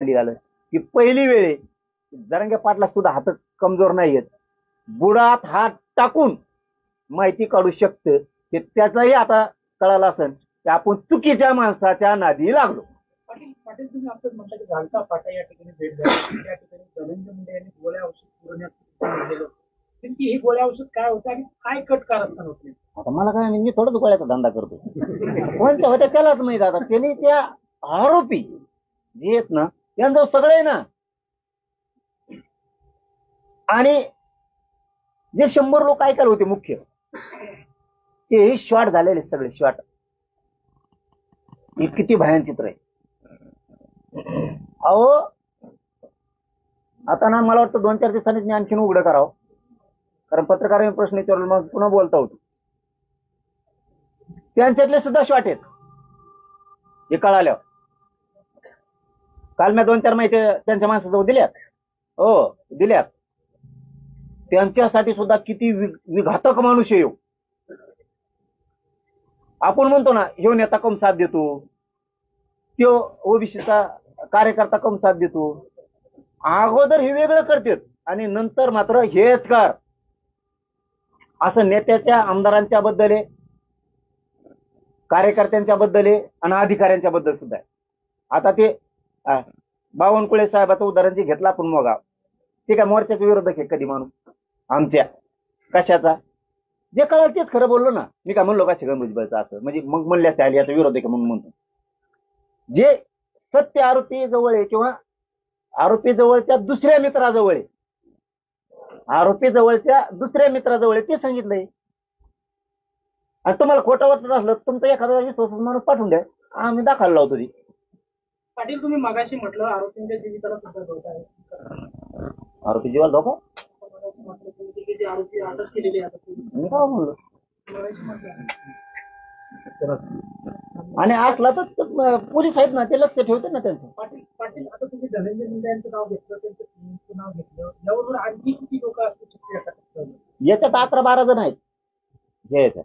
निघालं की पहिली वेळे जरांगे पाटला सुद्धा हात कमजोर नाहीयेत, बुडात हात टाकून माहिती काढू शकतं की त्याचाही आता कळालं असेल की आपण चुकीच्या माणसाच्या नादी लागलो. पाटील पाटील तुम्ही आता म्हटलं की घालता फाटा या ठिकाणी भेट द्या, त्या ठिकाणी धनंजय मुंडे यांनी गोळ्या औषध पुरवण्यात गेलं. नेमकी ही गोळ्या औषध काय होतं आणि काय कट कारस्थान होते? आता मला काय मी थोडं दुकाळ्याचा धंदा करतो, कोणत्या होत्या त्यालाच माहित. आता त्यांनी त्या आरोपी जे आहेत ना त्यांचं सगळे ना, आणि जे 100 लोक ऐकायला होते मुख्य ते शॉर्ट झालेले सगळे शॉर्ट. किती भयान चित्र आहे. अहो आता ना मला वाटतं 2-4 दिवसांनीच मी आणखीन उघडं करावं, कारण पत्रकारांनी प्रश्न विचारला मग पुन्हा बोलता होतो. त्यांच्यातले सुद्धा शॉर्ट आहेत हे कळाल्यावर. काल मी 2-4 माहिती त्यांच्या माणसाजवळ दिल्यात, हो दिल्यात. त्यांच्यासाठी सुद्धा किती विघातक माणूस येऊ. आपण म्हणतो ना ह्यो नेता कम साथ देतो, त्यो ओबीसीचा कार्यकर्ता कम साथ देतो. अगोदर हे वेगळं करतात आणि नंतर मात्र हेच कर असं नेत्याच्या आमदारांच्या बद्दल आहे, कार्यकर्त्यांच्या बद्दल आहे आणि अधिकाऱ्यांच्या बद्दल सुद्धा आहे. आता ते बावनकुळे साहेबाचं उदाहरण जे घेतलं आपण मोगा, ते काय मोर्चाच्या विरोधक आहे कधी माणूस आमच्या कशाचा? जे कळलं तेच खरं बोललो ना. मी काय म्हणलो का छगन भुजबळचं असं म्हणजे मग म्हणले असते आली याचा विरोध आहे म्हणून म्हणतो. जे सत्य आरोपी जवळ आहे किंवा आरोपी जवळच्या दुसऱ्या मित्राजवळ आहे, आरोपी जवळच्या दुसऱ्या मित्राजवळ आहे ते सांगितलंय. आणि तुम्हाला खोटं वाटत असलं तुमचा एखादा विश्वासाचा माणूस पाठवून द्या, आम्ही दाखल लावतो ती. पाटील तुम्ही मगाशी म्हटलं आरोपींच्या जीविताला सुद्धा धोका आहे. आरोपी जीवाला धोका? आरोपी अटक केलेली आहे. मी काय म्हणलो आणि असला तर पोलीस आहेत ना ते लक्ष ठेवते ना त्यांचं. पाटील पाटील आता तुम्ही धनंजय मुंडे यांचं नाव घेतलं, त्यांचं नाव घेतलं, यावरून आणखी किती लोक असू शकतात? याच्यात 11-12 जण आहेत हे येतात.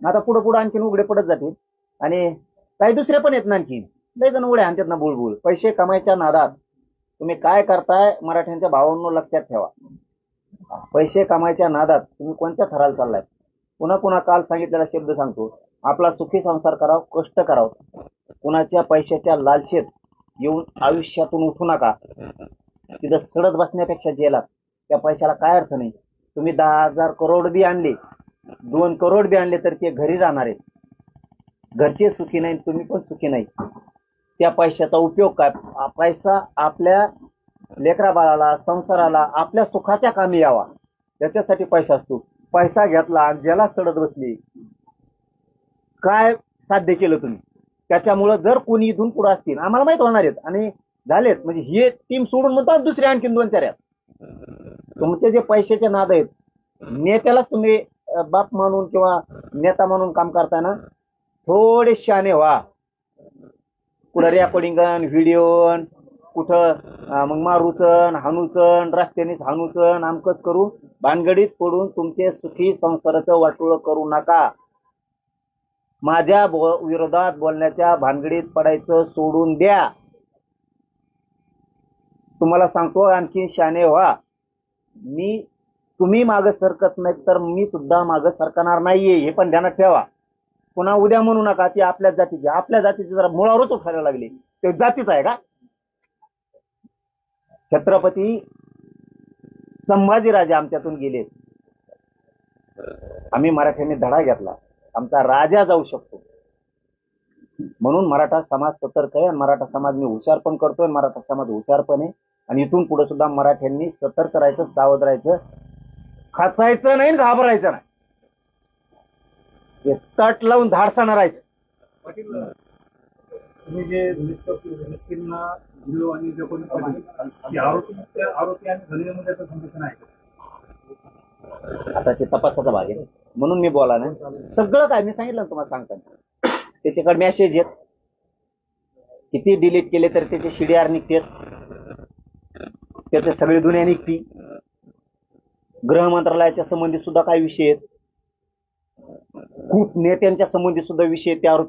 आता पुढे पुढे आणखीन उघडे पडत जातील आणि काही दुसरे पण आहेत ना आणखी लय जण उघडे आणतात ना बुळबुळ. पैसे कमायच्या नादात तुम्ही काय करताय मराठ्यांच्या भावांनो लक्षात ठेवा. पैसे कमायच्या नादात तुम्ही कोणत्या थराला चाललाय? पुन्हा पुन्हा काल सांगितलेला शब्द सांगतो, आपला सुखी संसार करावा, कष्ट करावं. कुणाच्या पैशाच्या लालसेत येऊन आयुष्यातून उठू नका. तिथं सडत बसण्यापेक्षा जेलात त्या पैशाला काय अर्थ नाही. तुम्ही 10,000 करोड बी आणले, 2 करोड बी आणले तर ते घरी राहणार आहेत. घरचे सुखी नाही, तुम्ही पण सुखी नाही. त्या पैशाचा उपयोग काय? पैसा आपल्या लेकरा बाळाला, संसाराला, आपल्या सुखाच्या कामी यावा त्याच्यासाठी पैसा असतो. पैसा घेतला आणि ज्याला चढत बसली, काय साध्य केलं तुम्ही? त्याच्यामुळं जर कोणी इथून पुढे असतील आम्हाला माहित होणार आहेत आणि झालेत म्हणजे हे टीम सोडून म्हणतात दुसरे आणखीन 2-4 आहेत. तुमचे जे पैशाचे नाद आहेत, नेत्यालाच तुम्ही बाप म्हणून किंवा नेता म्हणून काम करताना थोडे शहाणे व्हा. कुठं रेकॉर्डिंग व्हिडिओ कुठं मग मारूचन हानूचन रस्त्यानेच हानूचन आमकच करू भानगडीत पडून तुमचे सुखी संसाराचं वाटोळ करू नका. माझ्या विरोधात बोलण्याच्या भानगडीत पडायचं सोडून द्या. तुम्हाला सांगतो आणखी शहाणे व्हा. तुम्ही मागं सरकत नाही तर मी सुद्धा मागं सरकणार नाहीये हे पण ध्यानात ठेवा. पुन्हा उद्या म्हणू नका ती आपल्या जातीची जरा मुळावरच उठायला लागली. ते जातीच आहे का? छत्रपती संभाजीराजे आमच्यातून गेले, आम्ही मराठ्यांनी धडा घेतला, आमचा राजा जाऊ शकतो म्हणून मराठा समाज सतर्क आहे. मराठा समाज मी हुशार पण करतोय, मराठा समाज हुशार पण आहे आणि इथून पुढे सुद्धा मराठ्यांनी सतर्क राहायचं, सावध राहायचं, खचायचं नाही, घाबरायचं नाही, तट लावून धाडसानं राहायचं. पाटील तुम्ही जे व्यक्तींना दिलो आणि जे कोणी आरोपी आणि धनंजय संघटना आहे आता ते तपासाचा भाग आहे म्हणून मी बोला ना. सगळं काय मी सांगितलं तुम्हाला सांगताना त्याच्याकडे मेसेज आहेत, किती डिलीट केले तर त्याचे CDR निघते, त्याचे सगळे दुनिया निघती. गृह मंत्रालयाच्या संबंधित सुद्धा काही विषय आहेत, खूप नेत्यांच्या संबंधित सुद्धा विषय त्या आरोपी